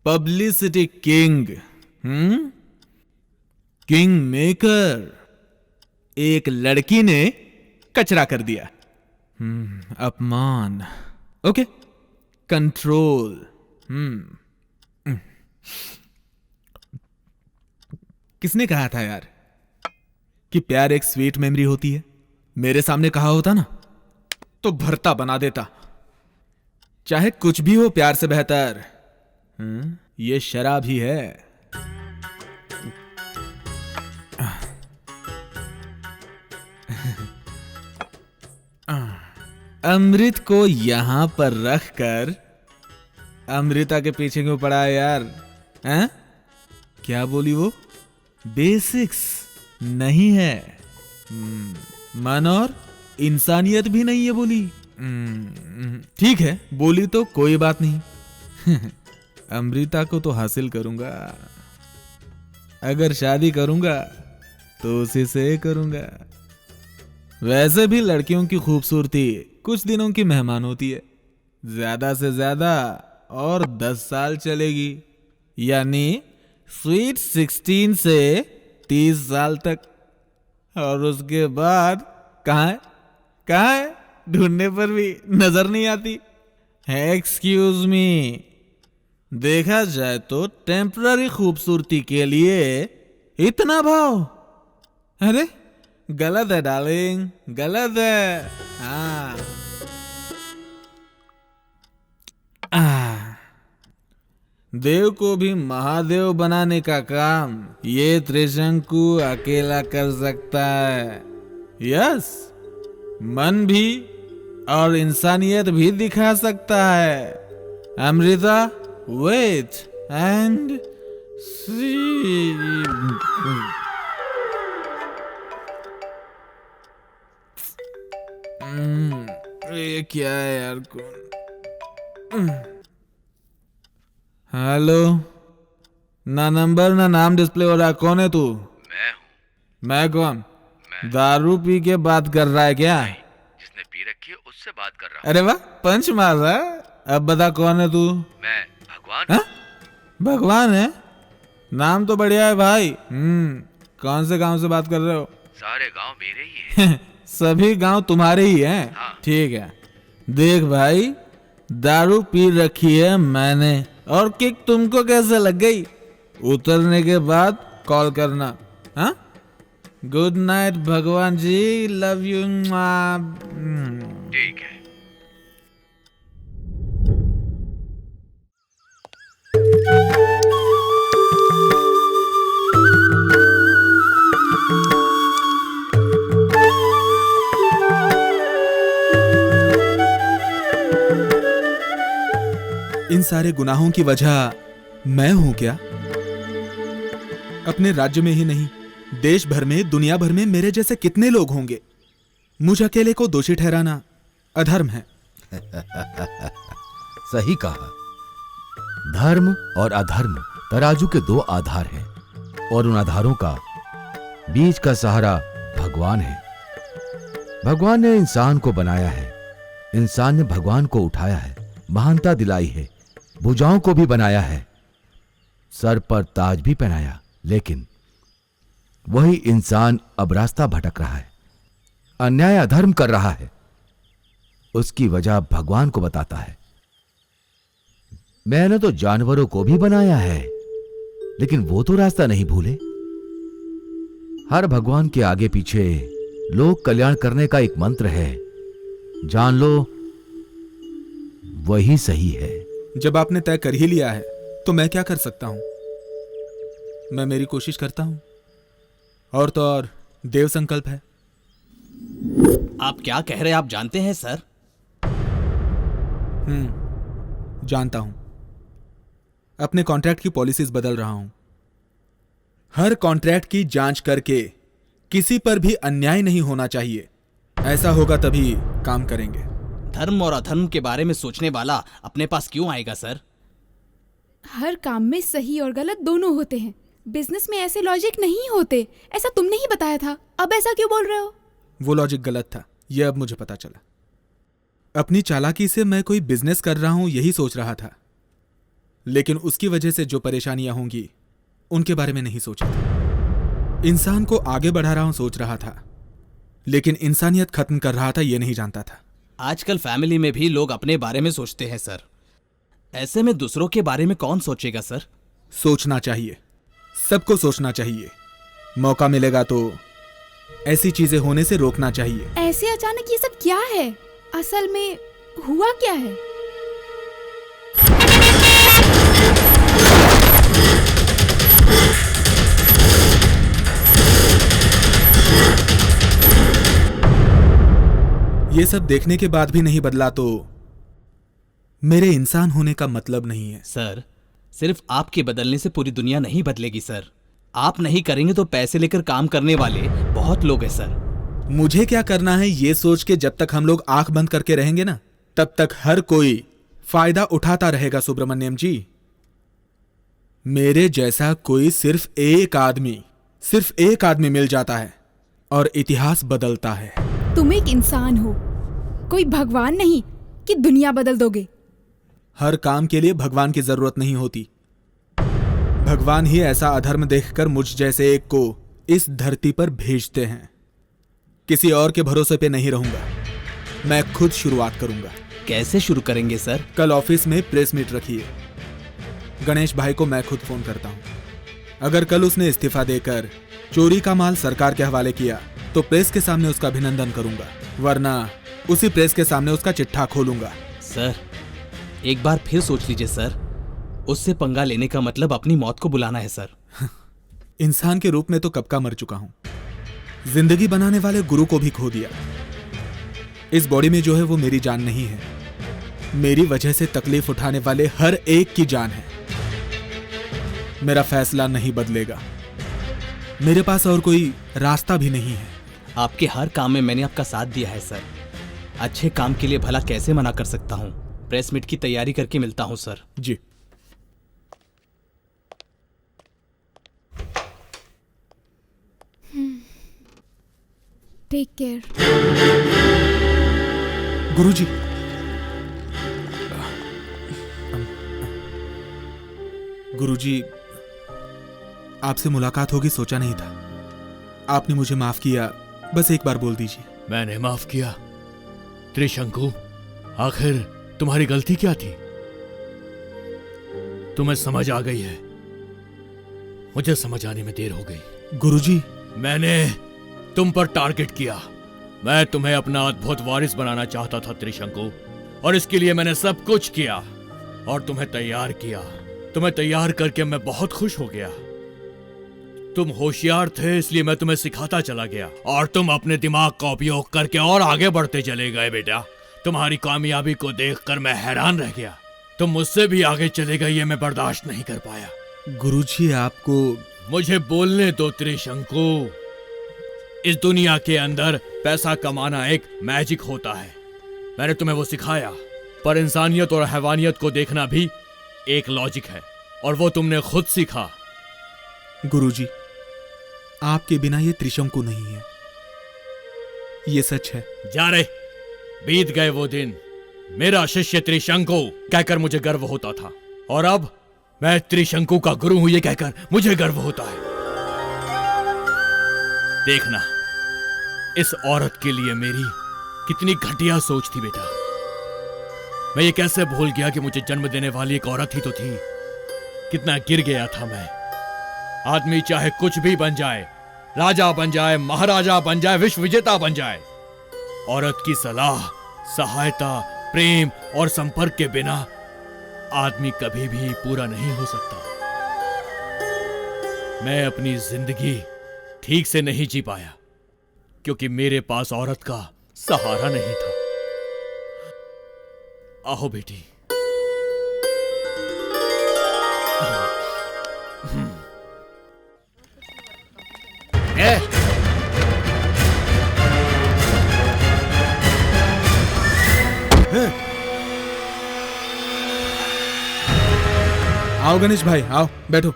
Publicity king, king maker, एक लड़की ने कचरा कर दिया। अपमान। Okay, control. किसने कहा था यार कि प्यार एक स्वीट मेमोरी होती है? मेरे सामने कहा होता ना तो भरता बना देता। चाहे कुछ भी हो, प्यार से बेहतर ये शराब ही है। अमृत को यहां पर रखकर अमृता के पीछे क्यों पड़ा है यार? हैं? क्या बोली वो? बेसिक्स नहीं है, मन और इंसानियत भी नहीं है बोली। ठीक है, बोली तो कोई बात नहीं। अमृता को तो हासिल करूंगा। अगर शादी करूंगा तो उसी से करूंगा। वैसे भी लड़कियों की खूबसूरती कुछ दिनों की मेहमान होती है, ज्यादा से ज्यादा और 10 साल चलेगी, यानी स्वीट 16 से 30 साल तक। और उसके बाद कहाँ है? ढूंढने पर भी नजर नहीं आती। एक्सक्यूज मी, देखा जाए तो टेम्पररी खूबसूरती के लिए इतना भाव? अरे गलत है डार्लिंग, गलत है। हाँ, देव को भी महादेव बनाने का काम ये त्रिशंकु अकेला कर सकता है। यस, मन भी और इंसानियत भी दिखा सकता है। अमृता, वेट एंड सी। ये क्या है यार? कौन? हेलो, ना नंबर ना नाम डिस्प्ले हो रहा। कौन है तू? मैं हूँ। मैं कौन? दारू पी के बात कर रहा है क्या? जिसने पी रखी है उससे बात कर रहा हूँ। अरे वाह, पंच मार रहा है। अब बता कौन है तू? मैं भगवान। भगवान है? नाम तो बढ़िया है भाई। कौन से गांव से बात कर रहे हो? सारे गांव मेरे ही हैं। सभी गांव तुम्हारे ही हैं? हाँ। ठीक है, देख भाई, दारू पी रखी है मैंने, और किक तुमको कैसे लग गई? उतरने के बाद कॉल करना। हाँ, गुड नाइट भगवान जी, लव यू। ठीक है। इन सारे गुनाहों की वजह मैं हूं क्या? अपने राज्य में ही नहीं, देश भर में, दुनिया भर में मेरे जैसे कितने लोग होंगे। मुझ अकेले को दोषी ठहराना अधर्म है। सही कहा। धर्म और अधर्म तराजू के दो आधार हैं, और उन आधारों का बीच का सहारा भगवान है। भगवान ने इंसान को बनाया है, इंसान ने भगवान को उठाया है, महानता दिलाई है, भुजाओं को भी बनाया है, सर पर ताज भी पहनाया। लेकिन वही इंसान अब रास्ता भटक रहा है, अन्याय अधर्म कर रहा है। उसकी वजह भगवान को बताता है। मैंने तो जानवरों को भी बनाया है, लेकिन वो तो रास्ता नहीं भूले। हर भगवान के आगे पीछे लोक कल्याण करने का एक मंत्र है, जान लो वही सही है। जब आपने तय कर ही लिया है तो मैं क्या कर सकता हूं? मैं मेरी कोशिश करता हूं, और तो और देव संकल्प है। आप क्या कह रहे हैं आप जानते हैं सर? जानता हूं। अपने कॉन्ट्रैक्ट की पॉलिसीज बदल रहा हूं। हर कॉन्ट्रैक्ट की जांच करके किसी पर भी अन्याय नहीं होना चाहिए। ऐसा होगा तभी काम करेंगे। धर्म और अधर्म के बारे में सोचने वाला अपने पास क्यों आएगा सर? हर काम में सही और गलत दोनों होते हैं। बिजनेस में ऐसे लॉजिक नहीं होते, ऐसा तुमने ही बताया था। अब ऐसा क्यों बोल रहे हो? वो लॉजिक गलत था, यह अब मुझे पता चला। अपनी चालाकी से मैं कोई बिजनेस कर रहा हूं यही सोच रहा था, लेकिन उसकी वजह से जो परेशानियां होंगी उनके बारे में नहीं सोचा था। इंसान को आगे बढ़ा रहा हूं सोच रहा था, लेकिन इंसानियत खत्म कर रहा था ये नहीं जानता था। आजकल फैमिली में भी लोग अपने बारे में सोचते हैं सर। ऐसे में दूसरों के बारे में कौन सोचेगा सर? सोचना चाहिए, सबको सोचना चाहिए। मौका मिलेगा तो ऐसी चीजें होने से रोकना चाहिए। ऐसे अचानक ये सब क्या है? असल में हुआ क्या है? ये सब देखने के बाद भी नहीं बदला तो मेरे इंसान होने का मतलब नहीं है। सर, सिर्फ आपके बदलने से पूरी दुनिया नहीं बदलेगी सर। आप नहीं करेंगे तो पैसे लेकर काम करने वाले बहुत लोग हैं सर। मुझे क्या करना है ये सोच के जब तक हम लोग आंख बंद करके रहेंगे ना, तब तक हर कोई फायदा उठाता रहेगा। सुब्रमण्यम जी, मेरे जैसा कोई सिर्फ एक आदमी मिल जाता है और इतिहास बदलता है। तुम एक इंसान हो, कोई भगवान नहीं कि दुनिया बदल दोगे। हर काम के लिए भगवान की जरूरत नहीं होती। भगवान ही ऐसा अधर्म देखकर मुझ जैसे एक को इस धरती पर भेजते हैं। किसी और के भरोसे पे नहीं रहूंगा, मैं खुद शुरुआत करूंगा। कैसे शुरू करेंगे सर? कल ऑफिस में प्रेस मीट रखिए। गणेश भाई को मैं खुद फोन करता हूं। अगर कल उसने इस्तीफा देकर चोरी का माल सरकार के हवाले किया तो प्रेस के सामने उसका अभिनंदन करूंगा, वरना उसी प्रेस के सामने उसका चिट्ठा खोलूंगा। सर, एक बार फिर सोच लीजिए सर। उससे पंगा लेने का मतलब अपनी मौत को बुलाना है सर। इंसान के रूप में तो कब का मर चुका हूं। जिंदगी बनाने वाले गुरु को भी खो दिया। इस बॉडी में जो है वो मेरी जान नहीं है, मेरी वजह से तकलीफ उठाने वाले हर एक की जान है। मेरा फैसला नहीं बदलेगा, मेरे पास और कोई रास्ता भी नहीं है। आपके हर काम में मैंने आपका साथ दिया है सर। अच्छे काम के लिए भला कैसे मना कर सकता हूँ? प्रेस मीट की तैयारी करके मिलता हूँ सर। जी। Take care. गुरुजी, गुरुजी, आपसे मुलाकात होगी सोचा नहीं था। आपने मुझे माफ किया, बस एक बार बोल दीजिए। मैंने माफ किया। त्रिशंकु, आखिर तुम्हारी गलती क्या थी? तुम्हें समझ आ गई है, मुझे समझ आने में देर हो गई। गुरुजी, मैंने तुम पर टारगेट किया। मैं तुम्हें अपना अद्भुत वारिस बनाना चाहता था त्रिशंकु, और इसके लिए मैंने सब कुछ किया और तुम्हें तैयार किया। तुम्हें तैयार करके मैं बहुत खुश हो गया। तुम होशियार थे इसलिए मैं तुम्हें सिखाता चला गया और तुम अपने दिमाग का उपयोग करके और आगे बढ़ते चले गए। बेटा, तुम्हारी कामयाबी को देखकर मैं हैरान रह गया। तुम मुझसे भी आगे चले गए, ये मैं बर्दाश्त नहीं कर पाया। गुरुजी, आपको मुझे बोलने दो त्रिशंकु। इस दुनिया के अंदर पैसा कमाना एक मैजिक होता है, मैंने तुम्हें वो सिखाया। पर इंसानियत और हैवानियत को देखना भी एक लॉजिक है, और वो तुमने खुद सीखा। गुरुजी, आपके बिना ये त्रिशंकु नहीं है, ये सच है। जा रे, बीत गए वो दिन। मेरा शिष्य त्रिशंकु कहकर मुझे गर्व होता था, और अब मैं त्रिशंकु का गुरु हूं ये कहकर मुझे गर्व होता है। देखना, इस औरत के लिए मेरी कितनी घटिया सोच थी बेटा। मैं ये कैसे भूल गया कि मुझे जन्म देने वाली एक औरत ही तो थी। कितना गिर गया था मैं। आदमी चाहे कुछ भी बन जाए, राजा बन जाए, महाराजा बन जाए, विश्व विजेता बन जाए, औरत की सलाह, सहायता, प्रेम और संपर्क के बिना आदमी कभी भी पूरा नहीं हो सकता। मैं अपनी जिंदगी ठीक से नहीं जी पाया क्योंकि मेरे पास औरत का सहारा नहीं था। आओ बेटी। आओ गणेश भाई, आओ बैठो।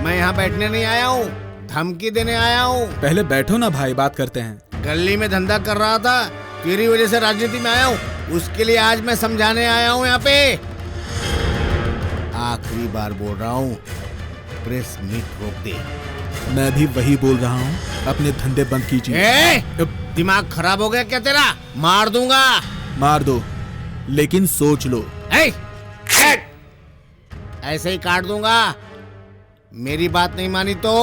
मैं यहाँ बैठने नहीं आया हूँ, धमकी देने आया हूँ। पहले बैठो ना भाई, बात करते हैं। गली में धंधा कर रहा था, तेरी वजह से राजनीति में आया हूँ। उसके लिए आज मैं समझाने आया हूँ यहाँ पे। आखिरी बार बोल रहा हूँ, प्रेस मीट रोक दे। मैं भी वही बोल रहा हूँ, अपने धंधे बंद कीजिए। ए, दिमाग खराब हो गया क्या तेरा? मार दूंगा। मार दो, लेकिन सोच लो। ए, ऐसे ही काट दूंगा, मेरी बात नहीं मानी तो।